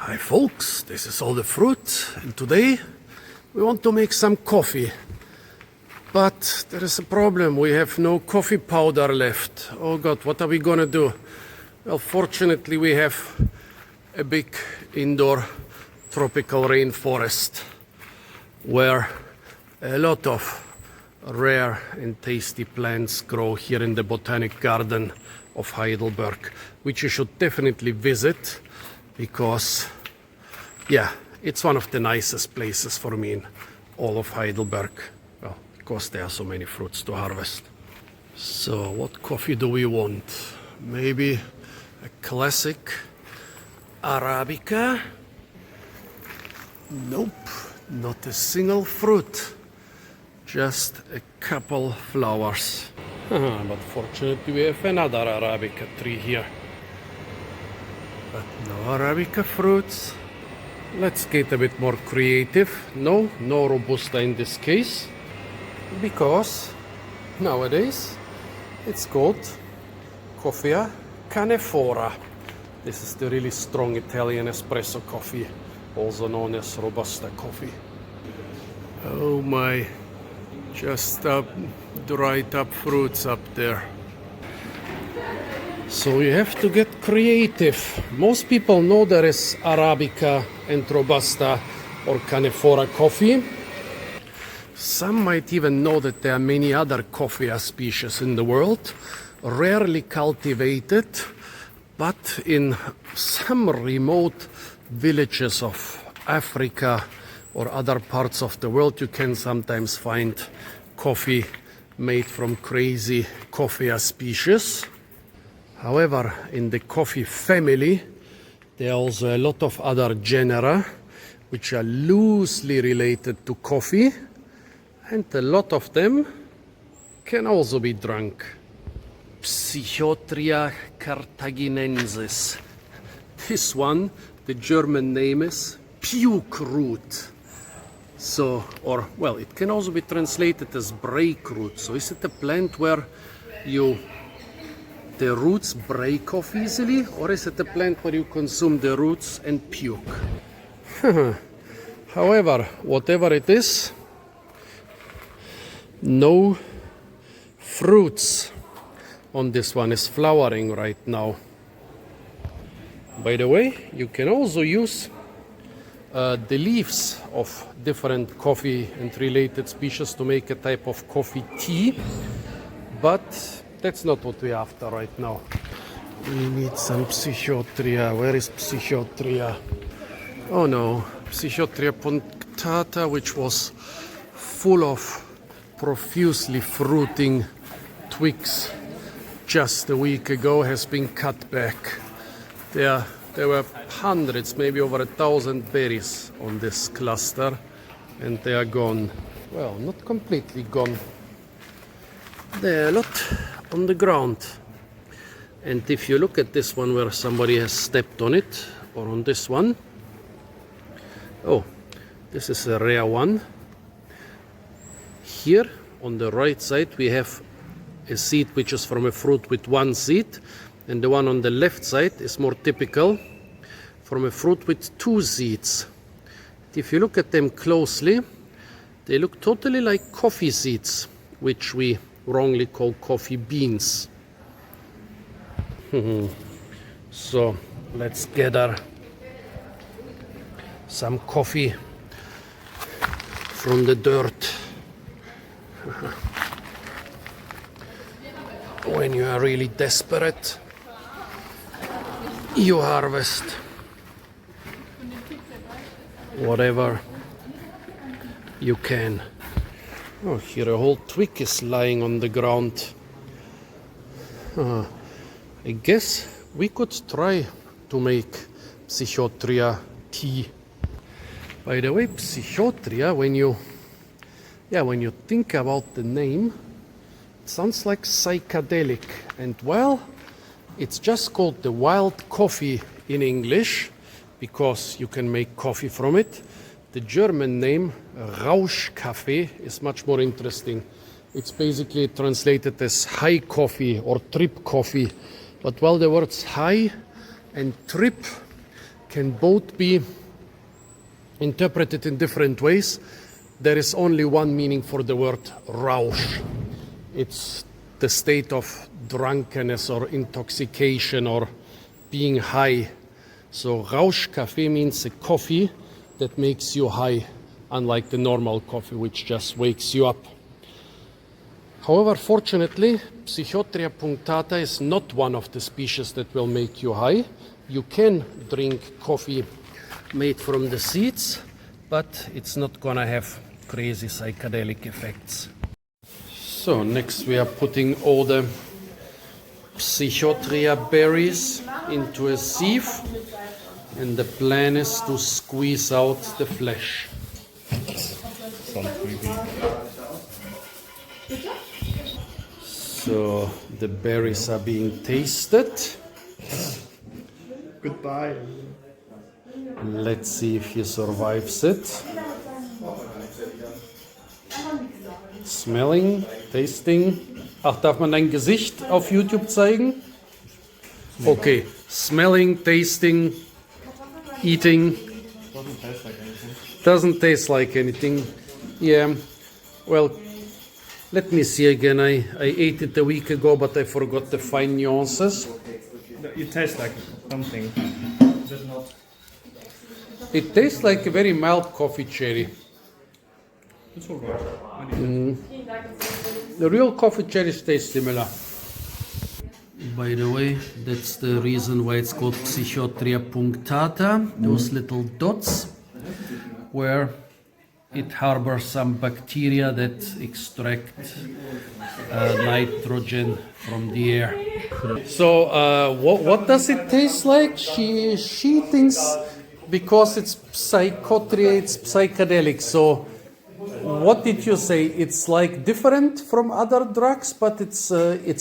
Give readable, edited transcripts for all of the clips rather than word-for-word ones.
Hi folks, this is all the fruit, and today we want to make some coffee. But there is a problem, we have no coffee powder left. Oh God, what are we gonna do? Well, fortunately we have a big indoor tropical rainforest where a lot of rare and tasty plants grow here in the botanic garden of Heidelberg, which you should definitely visit because, yeah, it's one of the nicest places for me in all of Heidelberg. Well, because there are so many fruits to harvest. So, what coffee do we want? Maybe a classic Arabica? Nope, not a single fruit. Just a couple flowers. But fortunately we have another Arabica tree here. But no Arabica fruits. Let's get a bit more creative. No Robusta in this case. Because nowadays it's called Coffea Canefora. This is the really strong Italian espresso coffee, also known as Robusta coffee. Oh my, just dried up fruits up there. So you have to get creative. Most people know there is Arabica and Robusta or Canefora coffee. Some might even know that there are many other coffea species in the world, rarely cultivated, but in some remote villages of Africa or other parts of the world you can sometimes find coffee made from crazy coffea species. However, in the coffee family, there are also a lot of other genera which are loosely related to coffee, and a lot of them can also be drunk. Psychotria carthaginensis. This one, the German name is puke root. So, or, well, it can also be translated as break root. So is it a plant where the roots break off easily, or is it a plant where you consume the roots and puke? However, whatever it is, no fruits on this one is flowering right now. By the way, you can also use the leaves of different coffee and related species to make a type of coffee tea, but that's not what we're after right now. We need some Psychotria. Where is Psychotria? Oh no, Psychotria punctata, which was full of profusely fruiting twigs just a week ago, has been cut back. There were hundreds, maybe over 1,000 berries on this cluster, and they are gone. Well, not completely gone. There are a lot on the ground. And if you look at this one where somebody has stepped on it, or on this one, oh, this is a rare one. Here on the right side we have a seed which is from a fruit with one seed, and the one on the left side is more typical, from a fruit with two seeds. If you look at them closely, they look totally like coffee seeds, which we wrongly call coffee beans. So let's gather some coffee from the dirt. When you are really desperate, you harvest whatever you can. Oh, here a whole twig is lying on the ground. I guess we could try to make Psychotria tea. By the way, Psychotria, when you think about the name, it sounds like psychedelic. And well, it's just called the wild coffee in English because you can make coffee from it. The German name, Rauschkaffee, is much more interesting. It's basically translated as high coffee or trip coffee. But well, the words high and trip can both be interpreted in different ways. There is only one meaning for the word Rausch. It's the state of drunkenness or intoxication or being high. So Rauschkaffee means a coffee that makes you high, unlike the normal coffee which just wakes you up. However, fortunately, Psychotria punctata is not one of the species that will make you high. You can drink coffee made from the seeds, but it's not gonna have crazy psychedelic effects. So next we are putting all the Psychotria berries into a sieve, and the plan is to squeeze out the flesh. So the berries are being tasted. Goodbye. Let's see if he survives it. Smelling, tasting. Ach, darf man dein Gesicht auf YouTube zeigen? Okay, smelling, tasting, eating. Doesn't taste like anything. Yeah, well, let me see again. I ate it a week ago, but I forgot the fine nuances. It tastes like something. Does not. It tastes like a very mild coffee cherry. It's alright. The real coffee cherries taste similar. By the way, that's the reason why it's called Psychotria punctata. Those little dots where it harbors some bacteria that extract nitrogen from the air. So what does it taste like? She thinks because it's Psychotria, it's psychedelic. So what did you say? It's like different from other drugs, but it's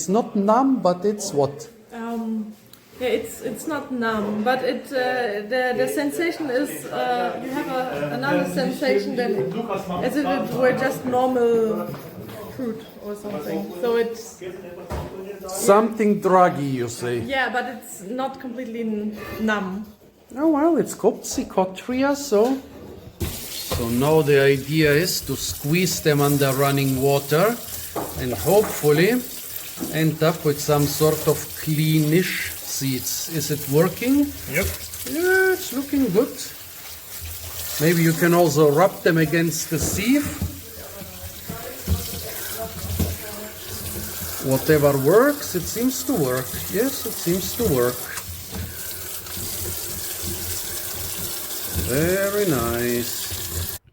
not numb, but it's what? Yeah, it's not numb, but the sensation is you have another sensation than as if it were just normal fruit or something. So it's Something druggy, you say? yeah, but it's not completely numb. Oh well, it's called Psychotria, so now the idea is to squeeze them under running water and hopefully end up with some sort of cleanish seeds. Is it working? Yep. Yeah, it's looking good. Maybe you can also rub them against the sieve. Whatever works, it seems to work. Yes, it seems to work. Very nice.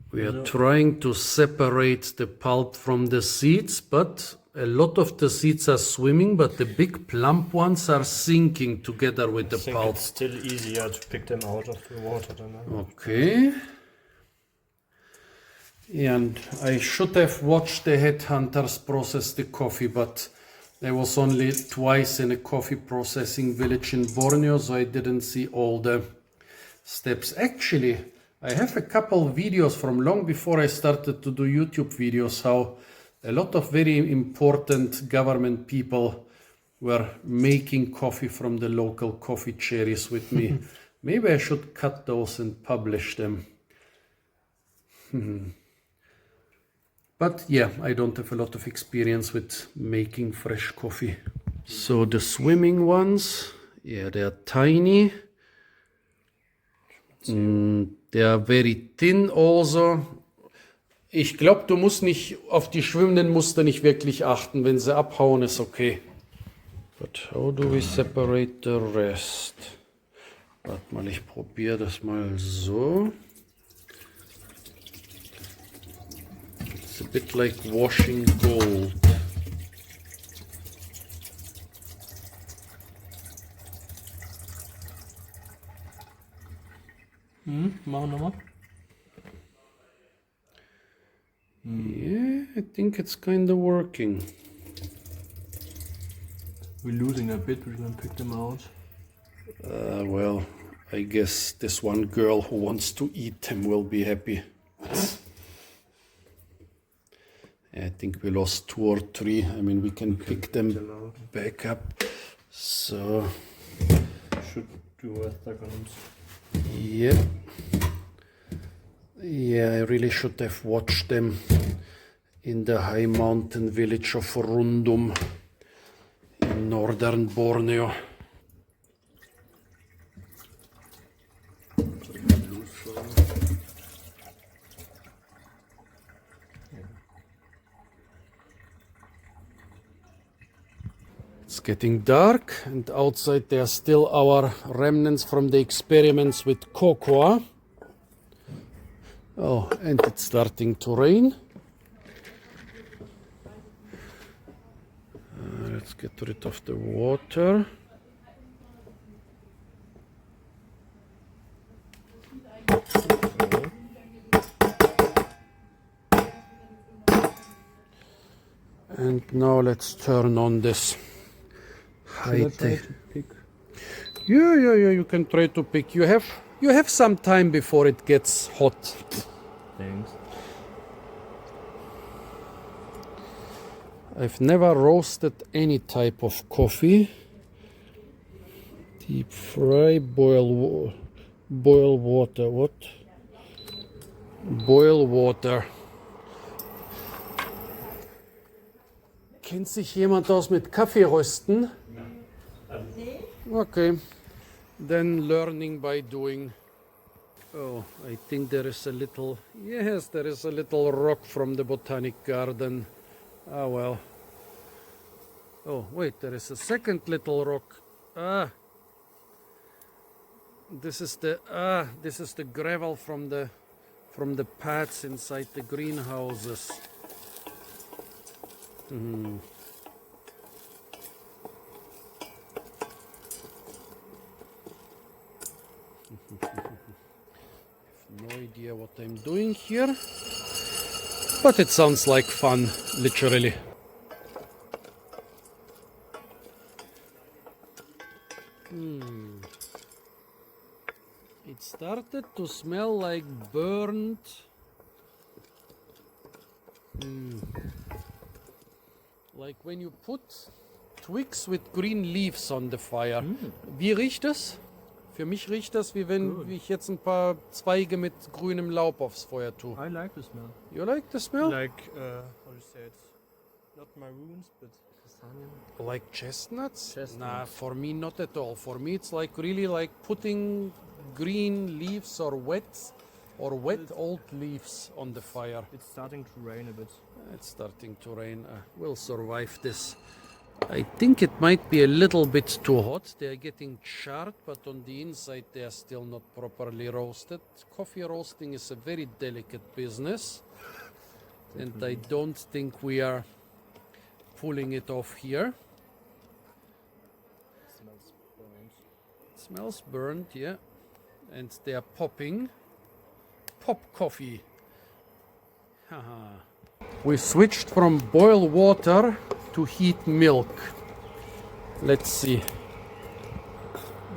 We are trying to separate the pulp from the seeds, but a lot of the seeds are swimming, but the big plump ones are sinking together with the I think pulp. it's still easier to pick them out of the water than that. Okay. And I should have watched the headhunters process the coffee, but I was only twice in a coffee processing village in Borneo, so I didn't see all the steps. Actually, I have a couple videos from long before I started to do YouTube videos, how a lot of very important government people were making coffee from the local coffee cherries with me. Maybe I should cut those and publish them. But yeah, I don't have a lot of experience with making fresh coffee. So the swimming ones, yeah, they are tiny. They are very thin also. Ich glaube, du musst nicht auf die schwimmenden Muster nicht wirklich achten. Wenn sie abhauen, ist okay. But how do we separate the rest? Warte mal, ich probiere das mal so. It's a bit like washing gold. Machen wir mal. Yeah, I think it's kind of working. We're losing a bit, we're gonna pick them out. Well, I guess this one girl who wants to eat them will be happy. I think we lost 2 or 3. I mean, we can pick them back up. So Should do a seconds. Yeah. Yeah, I really should have watched them in the high mountain village of Rundum in northern Borneo. It's getting dark, and outside there are still our remnants from the experiments with cocoa. Oh, and it's starting to rain. Let's get rid of the water. And now let's turn on this high tech. Yeah, you can try to pick. You have some time before it gets hot. Thanks. I've never roasted any type of coffee. Deep fry, boil water. What? Boil water. Kennt sich jemand aus mit Kaffee rösten? Okay. Then learning by doing. Oh, I think there is a little, yes, there is a little rock from the botanic garden. Ah, well. Oh, wait, there is a second little rock. Ah. This is the gravel from the paths inside the greenhouses. No idea what I'm doing here, but it sounds like fun, literally. It started to smell like burnt. Like when you put twigs with green leaves on the fire. Wie riecht das? Für mich riecht das, wie wenn ich jetzt ein paar Zweige mit grünem Laub aufs Feuer tue. I like the smell. You like the smell? Like, how do you say it? Not maroons, but castanian. Like chestnuts? Chestnuts. Nah, for me not at all. For me it's like really like putting green leaves or wet old leaves on the fire. It's starting to rain a bit. It's starting to rain. We'll survive this. I think it might be a little bit too hot. They're getting charred, but on the inside they're still not properly roasted. Coffee roasting is a very delicate business, and I don't think we are pulling it off here. Smells burnt. It smells burnt, yeah. And they're popping. Pop coffee. Haha. We switched from boiled water to heat milk. Let's see.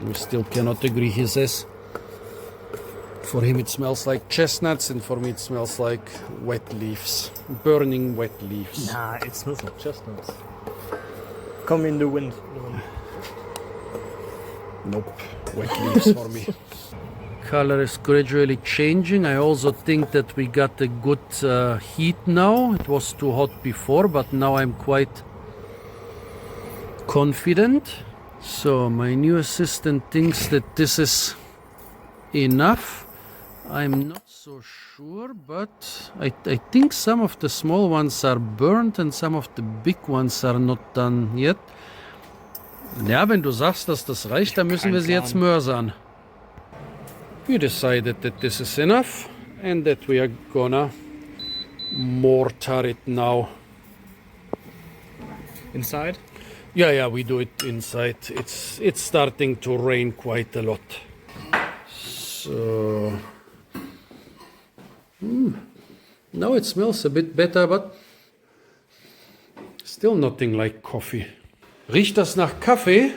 We still cannot agree, he says. For him it smells like chestnuts, and for me it smells like wet leaves. Burning wet leaves. Nah, it smells like chestnuts. Come in the wind. Nope, wet leaves for me. Color is gradually changing. I also think that we got a good heat now. It was too hot before, but now I'm quite confident. So my new assistant thinks that this is enough. I'm not so sure, but I think some of the small ones are burnt and some of the big ones are not done yet. Ja, wenn du sagst, dass das reicht, dann müssen wir sie jetzt mörsern. We decided that this is enough and that we are gonna mortar it now. Inside? Yeah, we do it inside. It's starting to rain quite a lot. So now it smells a bit better, but still nothing like coffee. Riecht das nach Kaffee?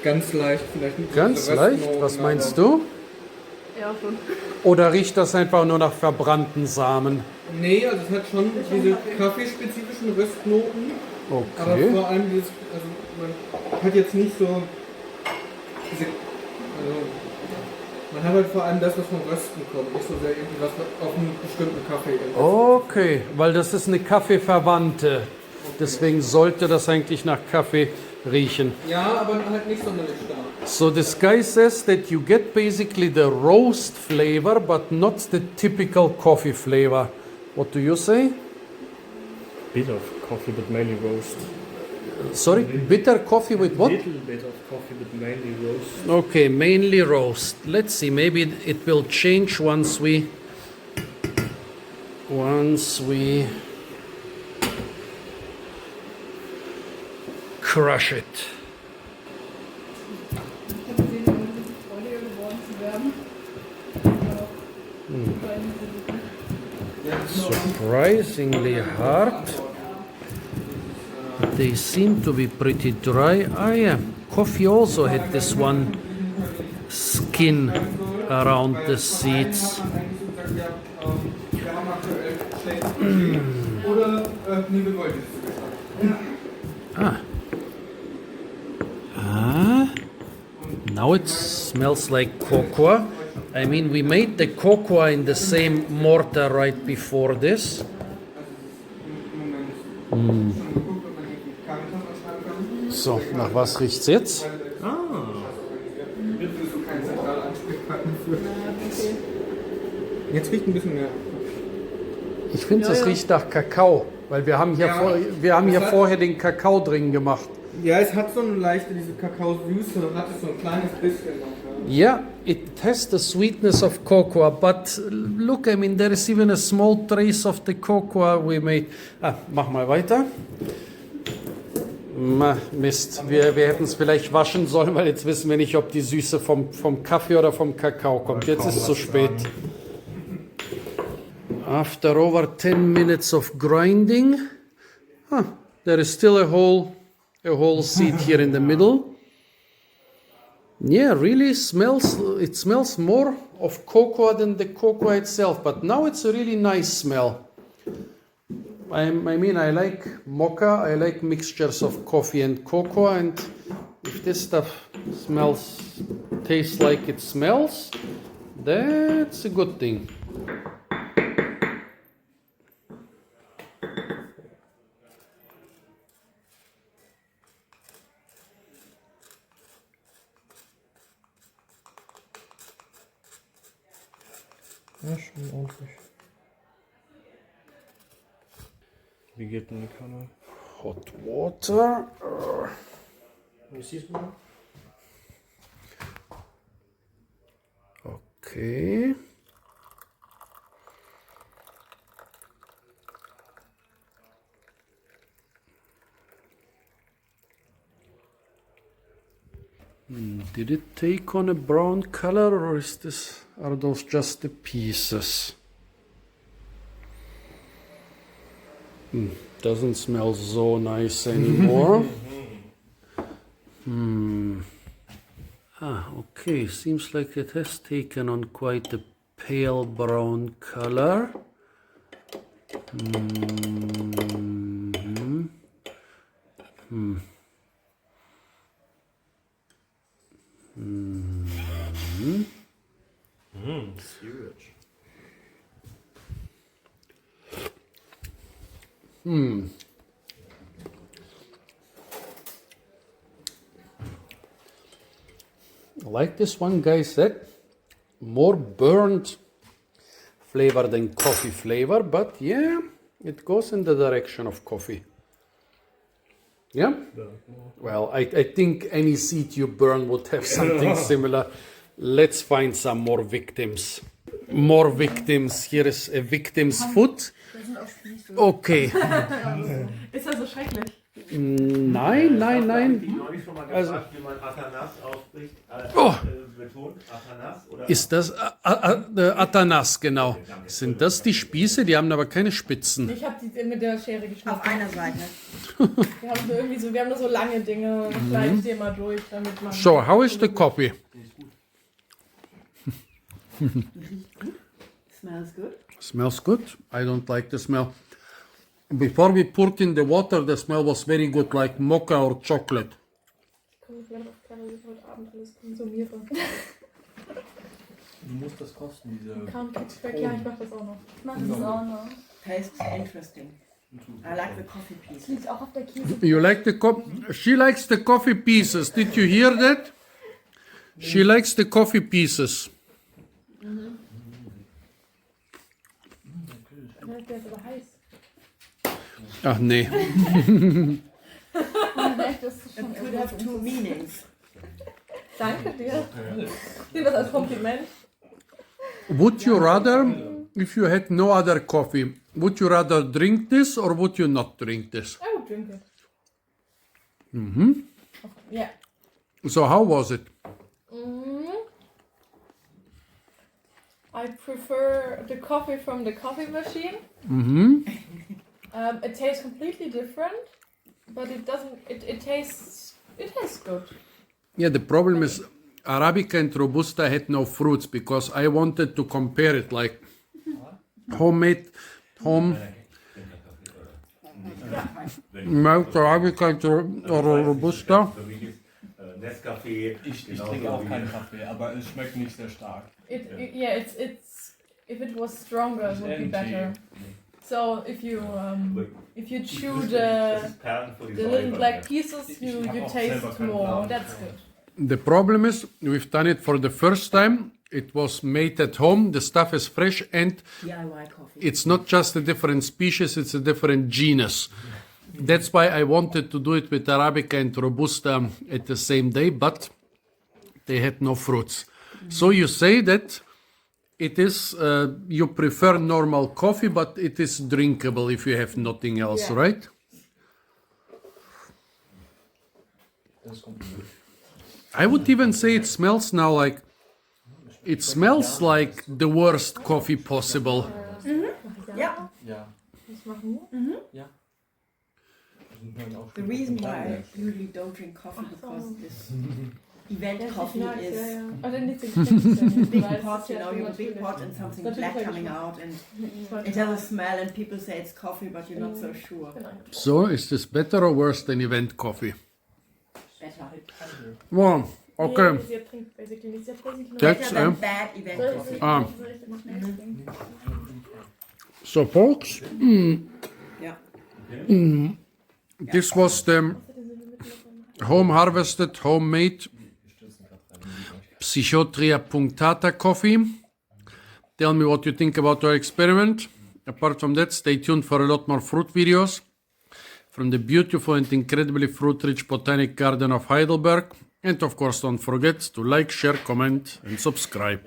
Ganz leicht, vielleicht nicht. Ganz leicht? Was meinst du? Ja, schon. Oder riecht das einfach nur nach verbrannten Samen? Nee, also es hat schon diese kaffeespezifischen Röstnoten. Aber Okay. vor allem dieses, also man hat jetzt nicht so diese Also, man hat halt vor allem das, was vom Rösten kommt, nicht so sehr irgendwie was auf einen bestimmten Kaffee. Okay, weil das ist eine Kaffeeverwandte. Deswegen sollte das eigentlich nach Kaffee riechen. Ja, aber halt nicht sonderlich stark. So this guy says that you get basically the roast flavor, but not the typical coffee flavor. What do you say? Bit of coffee, but mainly roast. Sorry, bitter coffee with what? Little bit of coffee, but mainly roast. Okay, mainly roast. Let's see, maybe it will change once we crush it. Surprisingly hard. They seem to be pretty dry. Ah yeah, coffee also had this one skin around the seeds. Now it smells like cocoa. I mean, we made the cocoa in the same mortar right before this. So, nach was riecht's jetzt? Jetzt riecht ein bisschen mehr. Ich finde, es riecht nach Kakao, weil wir haben hier, vorher den Kakao drin gemacht. Ja, es hat so eine leichte, diese Kakaosüße, hat es so ein kleines bisschen noch. Yeah, it has the sweetness of cocoa, but look, I mean, there is even a small trace of the cocoa we made. Mach mal weiter. Mist, wir hätten es vielleicht waschen sollen, weil jetzt wissen wir nicht, ob die Süße vom Kaffee oder vom Kakao kommt. Jetzt ist es zu spät. After over 10 minutes of grinding, there is still a whole seed here in the middle. Yeah, really it smells more of cocoa than the cocoa itself, but now it's a really nice smell. I mean, I like mocha, I like mixtures of coffee and cocoa, and if this stuff tastes like it smells, that's a good thing. Ja, schon ordentlich. Wie geht denn die Kanne? Hot water. Wie siehst du? Okay. Did it take on a brown color, or are those just the pieces? Doesn't smell so nice anymore. Okay, seems like it has taken on quite a pale brown color. Sewage. Like this one guy said, more burnt flavor than coffee flavor, but yeah, it goes in the direction of coffee. Yeah? Well, I think any seed you burn would have something similar. Let's find some more victims. More victims. Here is a victim's foot. Okay. Ist das so schrecklich? Nein. Also, wie man Atanas ausspricht, betont, Atanas, oder? Ist das Atanas, genau. Sind das die Spieße? Die haben aber keine Spitzen. Ich habe die mit der Schere geschnitten. Auf einer Seite. Wir haben nur so lange Dinge. Schneide ich dir mal durch, damit man... So, how is the coffee? Smells good. Smells good. I don't like the smell. Before we poured in the water, the smell was very good, like mocha or chocolate. Ich komme vielleicht auf Kamera, heute Abend alles konsumiere. musst das kosten, diese. Count Catchback, ja, ich mach das auch noch. Ich mach das auch noch. Tastes interesting. I like the coffee Das piece. liegt auch auf der Käse. You like the She likes the coffee pieces. Did you hear that? She likes the coffee pieces. Der ist aber heiß. Ach nee. Das ist schon It could have two meanings. Danke dir. Ich nehme das als Kompliment. Would you rather, if you had no other coffee, would you rather drink this or would you not drink this? I would drink it. Yeah. So how was it? I prefer the coffee from the coffee machine. It tastes completely different, but it doesn't. It tastes good. Yeah, the problem is Arabica and Robusta had no fruits because I wanted to compare it like homemade, home milk Arabica and Robusta. Für mich ist Nescafé. Ich genauso trinke auch wie- keinen Kaffee, aber es schmeckt nicht sehr stark. It's if it was stronger, it would be better. So if you chew Das the ist Perlen vor die little Säule. black pieces, you hab auch taste selber keinen more. Plan. That's good. The problem is we've done it for the first time. It was made at home. The stuff is fresh and DIY coffee. it's not just a different species, it's a different genus. That's why I wanted to do it with Arabica and Robusta at the same day, but they had no fruits. So you say that it is, you prefer normal coffee, but it is drinkable if you have nothing else, Yeah. right? Das ist kompliziert. I would even say it smells now like, it smells like the worst coffee possible. Yeah. Ja. Was machen wir? Ja. The reason why I usually don't drink coffee because this event coffee is Oh, dann nicht so geschmeckt. big pot, you know, you have a big pot and something black coming out and it has a smell and people say it's coffee but you're not so sure. So is this better or worse than event coffee? Better. Well, okay. Nee, sie trinkt basically nicht. Sie hat basically That's, Better than bad event coffee. Ah. So folks, Yeah. this was the home harvested, homemade Psychotria punctata coffee. Tell me what you think about our experiment. Apart from that, stay tuned for a lot more fruit videos from the beautiful and incredibly fruit-rich Botanic Garden of Heidelberg. And of course, don't forget to like, share, comment and subscribe.